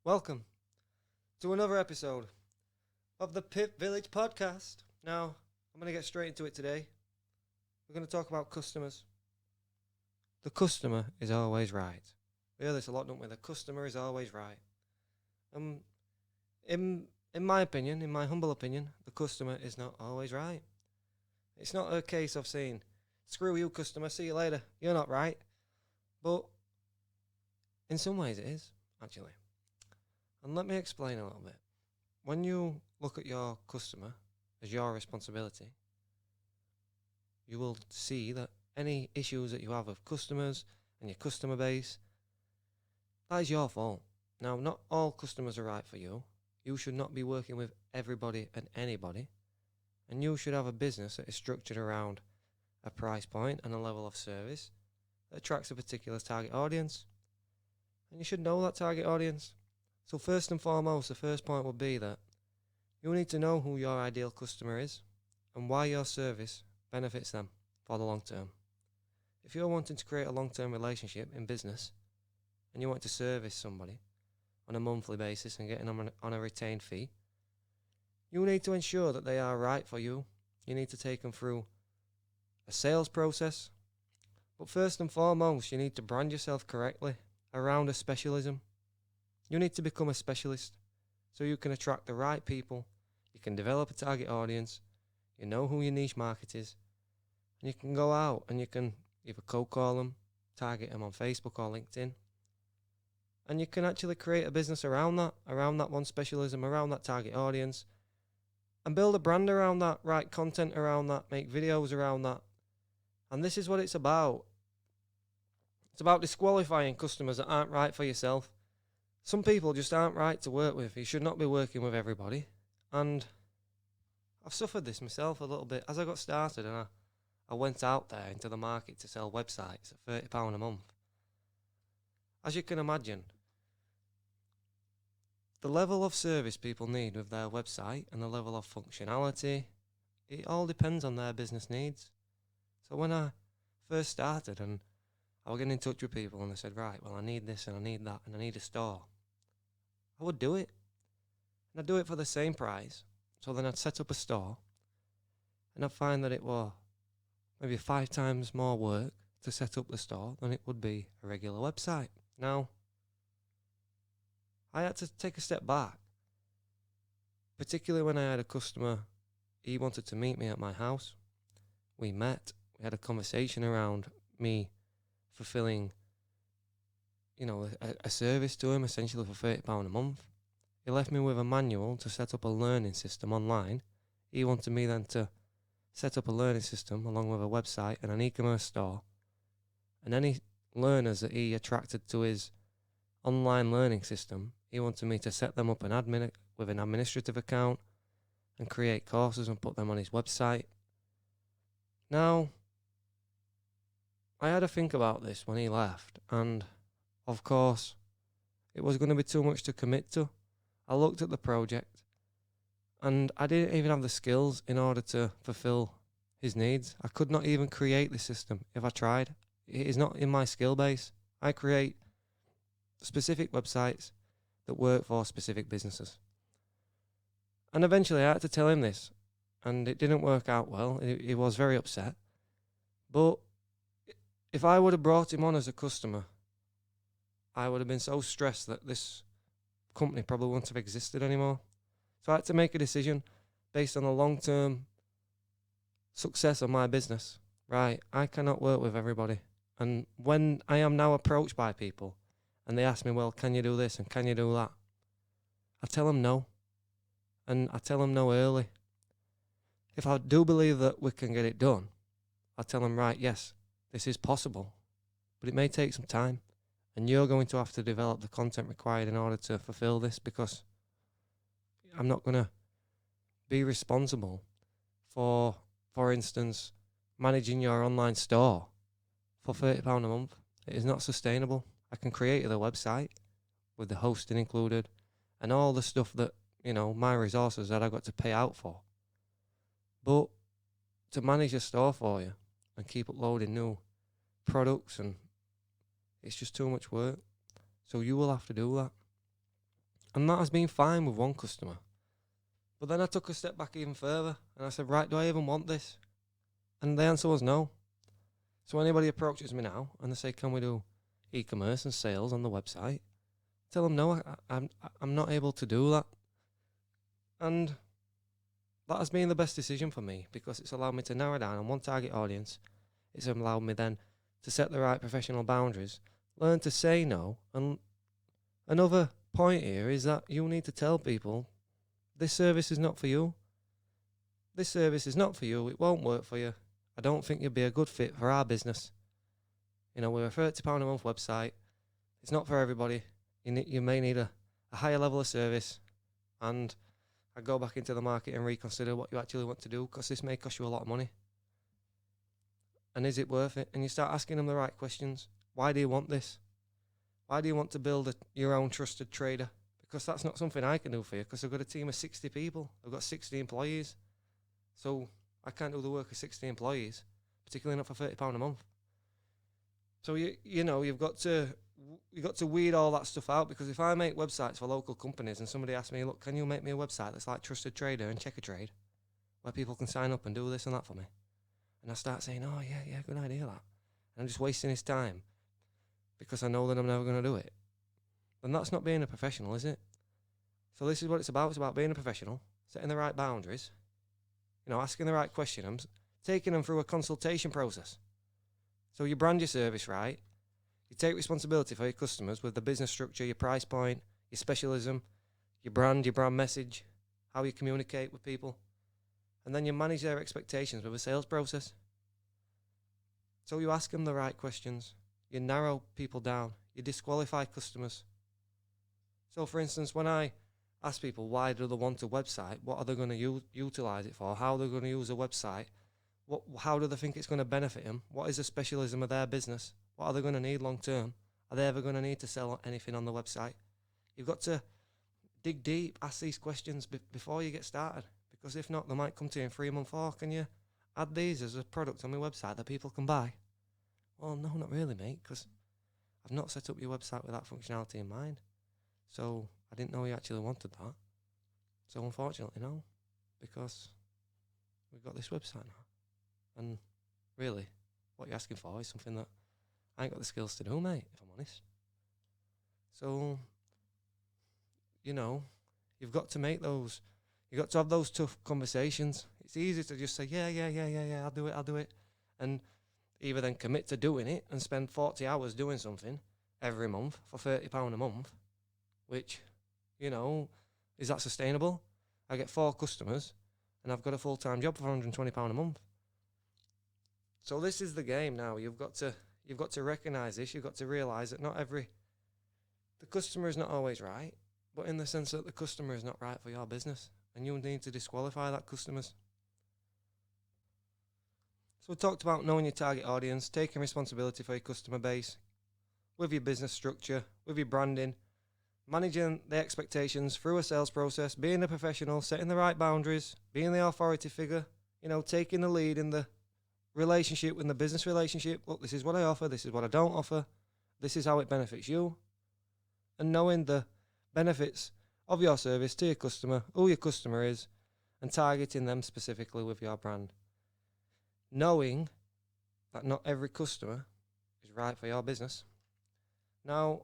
Welcome to another episode of the Pip Village podcast. Now, I'm going to get straight into it today. We're going to talk about customers. The customer is always right. We hear this a lot, don't we? The customer is always right. In my opinion, in my humble opinion, the customer is not always right. It's not a case of saying, screw you, customer, see you later, you're not right. But in some ways it is, actually. And let me explain a little bit. When you look at your customer as your responsibility, you will see that any issues that you have with customers and your customer base, that is your fault. Now, not all customers are right for you. You should not be working with everybody and anybody. And you should have a business that is structured around a price point and a level of service that attracts a particular target audience. And you should know that target audience. So first and foremost, the first point would be that you need to know who your ideal customer is and why your service benefits them for the long term. If you're wanting to create a long-term relationship in business and you want to service somebody on a monthly basis and getting them on a retained fee, you need to ensure that they are right for you. You need to take them through a sales process. But first and foremost, you need to brand yourself correctly around a specialism. You need to become a specialist so you can attract the right people, you can develop a target audience, you know who your niche market is, and you can go out and you can either cold call them, target them on Facebook or LinkedIn, and you can actually create a business around that one specialism, around that target audience, and build a brand around that, write content around that, make videos around that. And this is what it's about. It's about disqualifying customers that aren't right for yourself. Some people just aren't right to work with. You should not be working with everybody. And I've suffered this myself a little bit. As I got started and I went out there into the market to sell websites at £30 a month. As you can imagine, the level of service people need with their website and the level of functionality, it all depends on their business needs. So when I first started and I was getting in touch with people and they said, right, well, I need this and I need that and I need a store, I would do it. And I'd do it for the same price. So then I'd set up a store and I'd find that it was maybe 5 times more work to set up the store than it would be a regular website. Now, I had to take a step back, particularly when I had a customer. He wanted to meet me at my house. We met, we had a conversation around me fulfilling, a service to him, essentially for £30 a month. He left me with a manual to set up a learning system online. He wanted me then to set up a learning system along with a website and an e-commerce store. And any learners that he attracted to his online learning system, he wanted me to set them up with an administrative account and create courses and put them on his website. Now, I had to think about this when he left, and of course, it was going to be too much to commit to. I looked at the project, and I didn't even have the skills in order to fulfill his needs. I could not even create the system if I tried. It is not in my skill base. I create specific websites that work for specific businesses. And eventually I had to tell him this, and it didn't work out well. He was very upset. But if I would have brought him on as a customer, I would have been so stressed that this company probably wouldn't have existed anymore. So I had to make a decision based on the long-term success of my business. Right, I cannot work with everybody. And when I am now approached by people and they ask me, well, can you do this and can you do that? I tell them no. And I tell them no early. If I do believe that we can get it done, I tell them, right, yes, this is possible, but it may take some time. And you're going to have to develop the content required in order to fulfill this, because I'm not going to be responsible for instance, managing your online store for £30 a month. It is not sustainable. I can create the website with the hosting included and all the stuff that, my resources that I've got to pay out for. But to manage a store for you and keep uploading new products, and it's just too much work. So you will have to do that. And that has been fine with one customer. But then I took a step back even further and I said, right, do I even want this? And the answer was no. So anybody approaches me now and they say, can we do e-commerce and sales on the website? Tell them no, I'm not able to do that. And that has been the best decision for me because it's allowed me to narrow down on one target audience. It's allowed me then to set the right professional boundaries, learn to say no. And another point here is that you need to tell people, this service is not for you. This service is not for you. It won't work for you. I don't think you'd be a good fit for our business. You know, we're a £30 a month website. It's not for everybody. You may need a higher level of service. And I go back into the market and reconsider what you actually want to do, because this may cost you a lot of money. And is it worth it? And you start asking them the right questions. Why do you want this? Why do you want to build your own trusted trader? Because that's not something I can do for you, because I've got a team of 60 people. I've got 60 employees. So I can't do the work of 60 employees, particularly not for £30 a month. So you know, you've got to weed all that stuff out, because if I make websites for local companies and somebody asks me, look, can you make me a website that's like Trusted Trader and Check a Trade, where people can sign up and do this and that for me? And I start saying, oh yeah, good idea that. And I'm just wasting his time because I know that I'm never going to do it. Then that's not being a professional, is it? So this is what it's about. It's about being a professional, setting the right boundaries, you know, asking the right questions, taking them through a consultation process. So you brand your service right. You take responsibility for your customers with the business structure, your price point, your specialism, your brand message, how you communicate with people. And then you manage their expectations with a sales process. So you ask them the right questions. You narrow people down. You disqualify customers. So for instance, when I ask people why do they want a website, what are they going to utilize it for, how they're going to use a website, how do they think it's going to benefit them, what is the specialism of their business, what are they going to need long term, are they ever going to need to sell anything on the website? You've got to dig deep, ask these questions before you get started, because if not, they might come to you in 3 months, oh, can you add these as a product on my website that people can buy? Well, no, not really, mate, because I've not set up your website with that functionality in mind. So I didn't know you actually wanted that. So unfortunately, no, because we've got this website now. And really, what you're asking for is something that I ain't got the skills to do, mate, if I'm honest. So, you know, you've got to make those, you've got to have those tough conversations. It's easy to just say, yeah, I'll do it. And either then commit to doing it and spend 40 hours doing something every month for £30 a month, which, you know, is that sustainable? I get 4 customers and I've got a full-time job for £120 a month. So this is the game now. You've got to recognise this. You've got to realise that the customer is not always right, but in the sense that the customer is not right for your business, and you need to disqualify that customers. So we talked about knowing your target audience, taking responsibility for your customer base, with your business structure, with your branding, managing the expectations through a sales process, being a professional, setting the right boundaries, being the authority figure, you know, taking the lead in the relationship, in the business relationship. Look, this is what I offer, this is what I don't offer, this is how it benefits you. And knowing the benefits of your service to your customer, who your customer is, and targeting them specifically with your brand. Knowing that not every customer is right for your business. Now,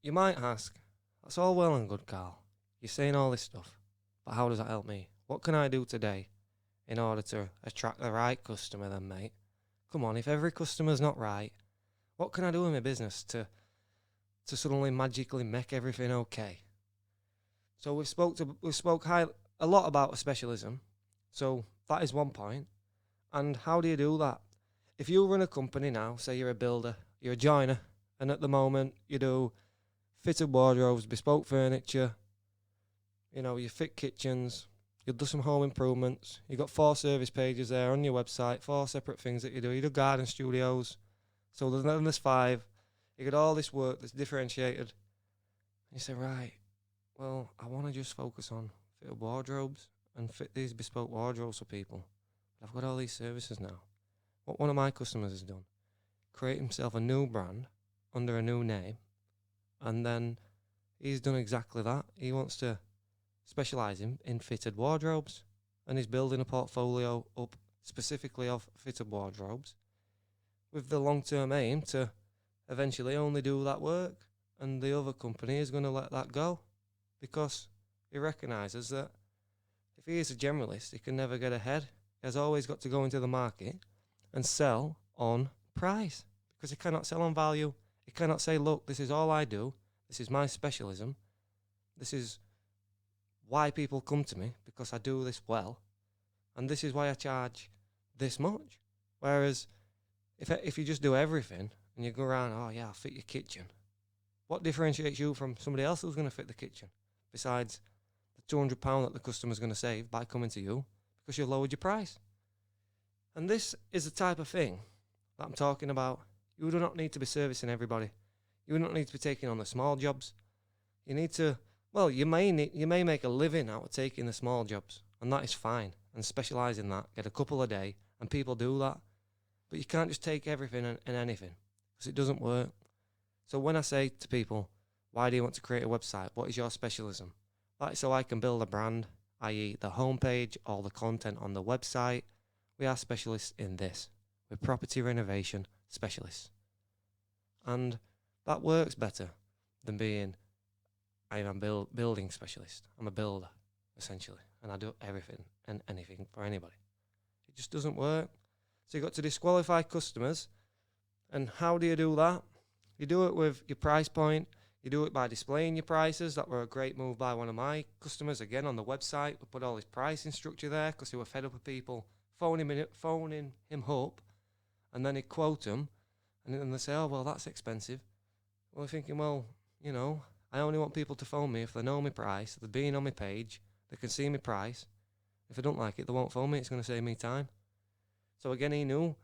you might ask, that's all well and good, Carl. You're saying all this stuff, but how does that help me? What can I do today in order to attract the right customer then, mate? Come on, if every customer's not right, what can I do in my business to suddenly magically make everything okay? So we spoke a lot about a specialism. So that is one point. And how do you do that? If you run a company now, say you're a builder, you're a joiner, and at the moment you do fitted wardrobes, bespoke furniture, you know, you fit kitchens, you do some home improvements, you've got 4 service pages there on your website, 4 separate things that you do. You do garden studios, so then there's 5. You get all this work that's differentiated. And you say, right, well, I want to just focus on fitted wardrobes and fit these bespoke wardrobes for people. I've got all these services now. What one of my customers has done, create himself a new brand under a new name, and then he's done exactly that. He wants to specialise in fitted wardrobes, and he's building a portfolio up specifically of fitted wardrobes with the long-term aim to eventually only do that work, and the other company is going to let that go because he recognises that if he is a generalist, he can never get ahead. He has always got to go into the market and sell on price because he cannot sell on value. He cannot say, look, this is all I do. This is my specialism. This is why people come to me, because I do this well. And this is why I charge this much. Whereas if you just do everything and you go around, oh yeah, I'll fit your kitchen. What differentiates you from somebody else who's going to fit the kitchen? Besides the £200 that the customer's going to save by coming to you because you've lowered your price. And this is the type of thing that I'm talking about. You do not need to be servicing everybody. You do not need to be taking on the small jobs. You need to, well, you may make a living out of taking the small jobs, and that is fine, and specialise in that, get a couple a day, and people do that. But you can't just take everything and anything, because it doesn't work. So when I say to people, why do you want to create a website? What is your specialism? Like, so I can build a brand, i.e. the homepage, all the content on the website. We are specialists in this. We're property renovation specialists. And that works better than being, I'm a building specialist. I'm a builder, essentially. And I do everything and anything for anybody. It just doesn't work. So you've got to disqualify customers. And how do you do that? You do it with your price point. You do it by displaying your prices. That were a great move by one of my customers. Again, on the website, we put all his pricing structure there because they were fed up with people phoning him up, and then he'd quote them, and then they say, oh, well, that's expensive. Well, we're thinking, well, you know, I only want people to phone me if they know my price, they're being on my page, they can see my price. If they don't like it, they won't phone me. It's going to save me time. So again, he knew,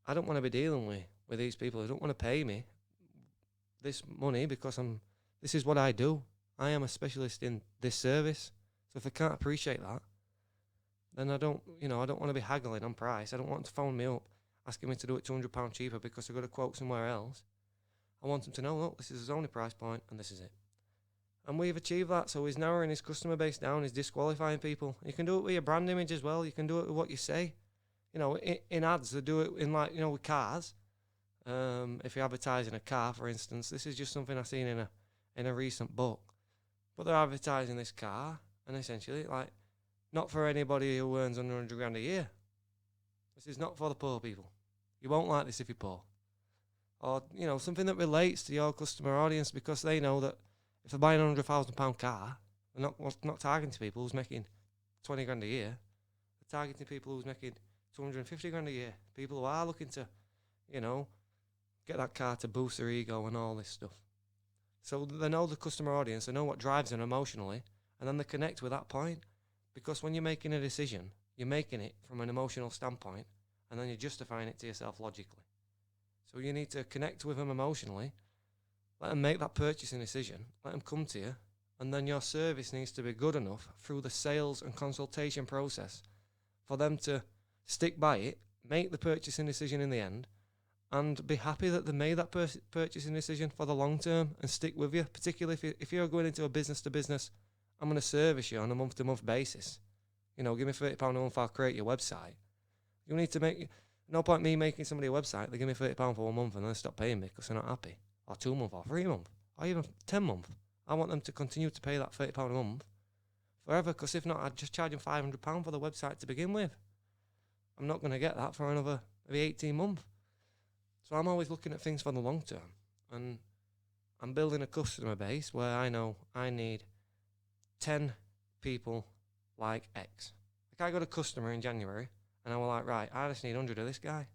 I don't want to be dealing with these people who don't want to pay me this money because this is what I do. I am a specialist in this service. So if I can't appreciate that, then I don't want to be haggling on price. I don't want them to phone me up asking me to do it £200 cheaper because I've got a quote somewhere else. I want them to know, look, this is his only price point and this is it. And we've achieved that. So he's narrowing his customer base down. He's disqualifying people. You can do it with your brand image as well. You can do it with what you say. You know, in ads, they do it in, like, you know, with cars. If you're advertising a car, for instance, this is just something I've seen in a recent book. But they're advertising this car, and essentially, like, not for anybody who earns under 100 grand a year. This is not for the poor people. You won't like this if you're poor. Or, you know, something that relates to your customer audience, because they know that if they're buying a £100,000 car, they're not targeting people who's making 20 grand a year. They're targeting people who's making 250 grand a year. People who are looking to, you know, get that car to boost their ego and all this stuff. So they know the customer audience, they know what drives them emotionally, and then they connect with that point. Because when you're making a decision, you're making it from an emotional standpoint, and then you're justifying it to yourself logically. So you need to connect with them emotionally, let them make that purchasing decision, let them come to you, and then your service needs to be good enough through the sales and consultation process for them to stick by it, make the purchasing decision in the end, and be happy that they made that purchasing decision for the long term and stick with you. Particularly if you're going into a business to business, I'm going to service you on a month to month basis. You know, give me £30 a month, I'll create your website. You need to make, no point me making somebody a website, they give me £30 for 1 month and then they stop paying me because they're not happy. Or 2 months, or 3 months, or even 10 months. I want them to continue to pay that £30 a month forever, because if not, I'd just charge them £500 for the website to begin with. I'm not going to get that for another maybe 18 months. So I'm always looking at things for the long term, and I'm building a customer base where I know I need 10 people like X. Like, I got a customer in January, and I was like, right, I just need 100 of this guy.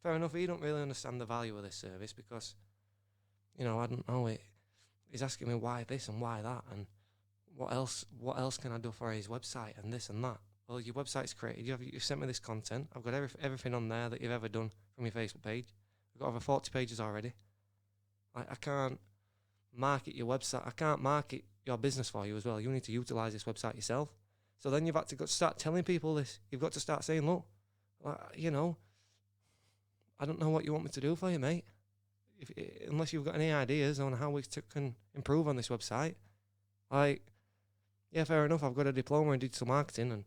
Fair enough, he don't really understand the value of this service because, you know, I don't know it. He's asking me why this and why that, and what else can I do for his website and this and that. Well, your website's created. You've sent me this content. I've got everything on there that you've ever done from your Facebook page. I've got over 40 pages already. I can't market your website. I can't market your business for you as well. You need to utilize this website yourself. So then you've had to start telling people this. You've got to start saying, look, you know, I don't know what you want me to do for you, mate. unless you've got any ideas on how we can improve on this website. Like, yeah, fair enough, I've got a diploma in digital marketing and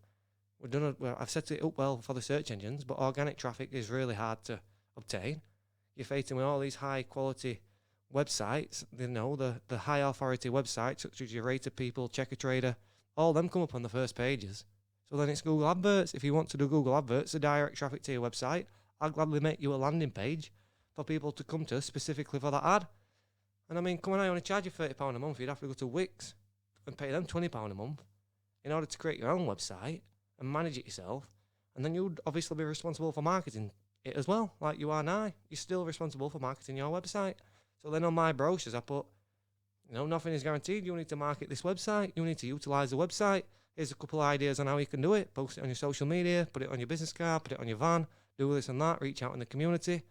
I've set it up well for the search engines, but organic traffic is really hard to obtain. You're fighting with all these high quality websites, the high authority websites such as your Rated People, Checker Trader, all them come up on the first pages. So then it's Google Adverts. If you want to do Google Adverts, the direct traffic to your website, I'll gladly make you a landing page for people to come to specifically for that ad. And I mean, come on, I only charge you £30 a month. You'd have to go to Wix and pay them £20 a month in order to create your own website and manage it yourself. And then you'd obviously be responsible for marketing it as well, like you are now. You're still responsible for marketing your website. So then on my brochures, I put, nothing is guaranteed. You need to market this website. You need to utilize the website. Here's a couple of ideas on how you can do it. Post it on your social media, put it on your business card, put it on your van, do this and that, reach out in the community.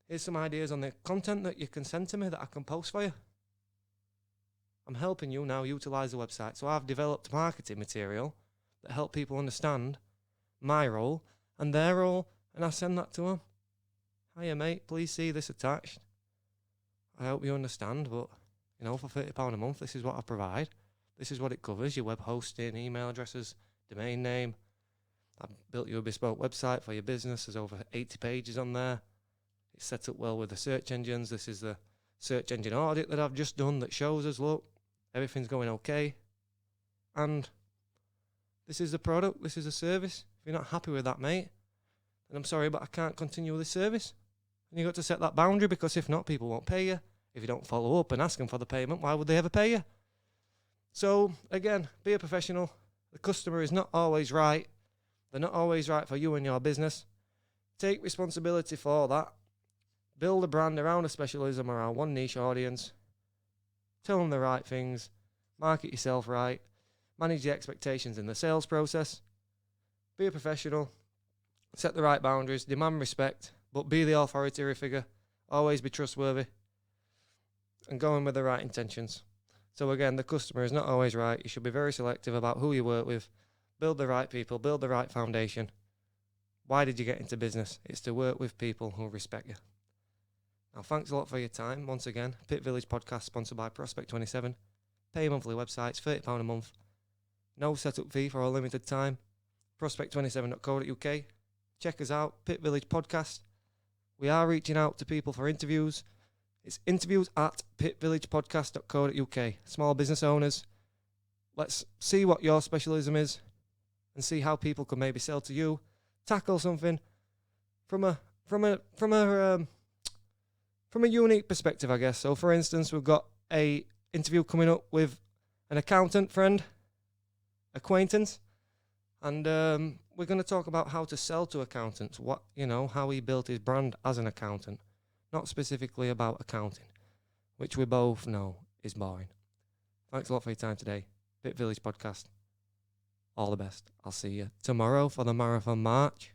Here's some ideas on the content that you can send to me that I can post for you. I'm helping you now utilize the website. So I've developed marketing material that help people understand my role and their role, and I send that to them. Hiya mate, please see this attached. I hope you understand, but for £30 a month, this is what I provide. This is what it covers: your web hosting, email addresses, domain name. I've built you a bespoke website for your business. There's over 80 pages on there. It's set up well with the search engines. This is the search engine audit that I've just done that shows us, look, everything's going okay. And this is the product, this is the service. If you're not happy with that, mate, then I'm sorry, but I can't continue with this service. And you've got to set that boundary, because if not, people won't pay you. If you don't follow up and ask them for the payment, why would they ever pay you? So, again, be a professional. The customer is not always right. They're not always right for you and your business. Take responsibility for that. Build a brand around a specialism, around one niche audience. Tell them the right things. Market yourself right. Manage the expectations in the sales process. Be a professional. Set the right boundaries. Demand respect, but be the authority figure. Always be trustworthy. And go in with the right intentions. So again, the customer is not always right. You should be very selective about who you work with. Build the right people. Build the right foundation. Why did you get into business? It's to work with people who respect you. Now, thanks a lot for your time. Once again, Pit Village Podcast sponsored by Prospect 27. Pay monthly websites, £30 a month. No setup fee for a limited time. Prospect27.co.uk. Check us out, Pit Village Podcast. We are reaching out to people for interviews. It's interviews at pitvillagepodcast.co.uk. Small business owners. Let's see what your specialism is and see how people can maybe sell to you. Tackle something from a unique perspective, I guess. So, for instance, we've got a interview coming up with an accountant friend, acquaintance, and we're going to talk about how to sell to accountants. How he built his brand as an accountant, not specifically about accounting, which we both know is boring. Thanks a lot for your time today. Pit Village Podcast. All the best. I'll see you tomorrow for the Marathon March.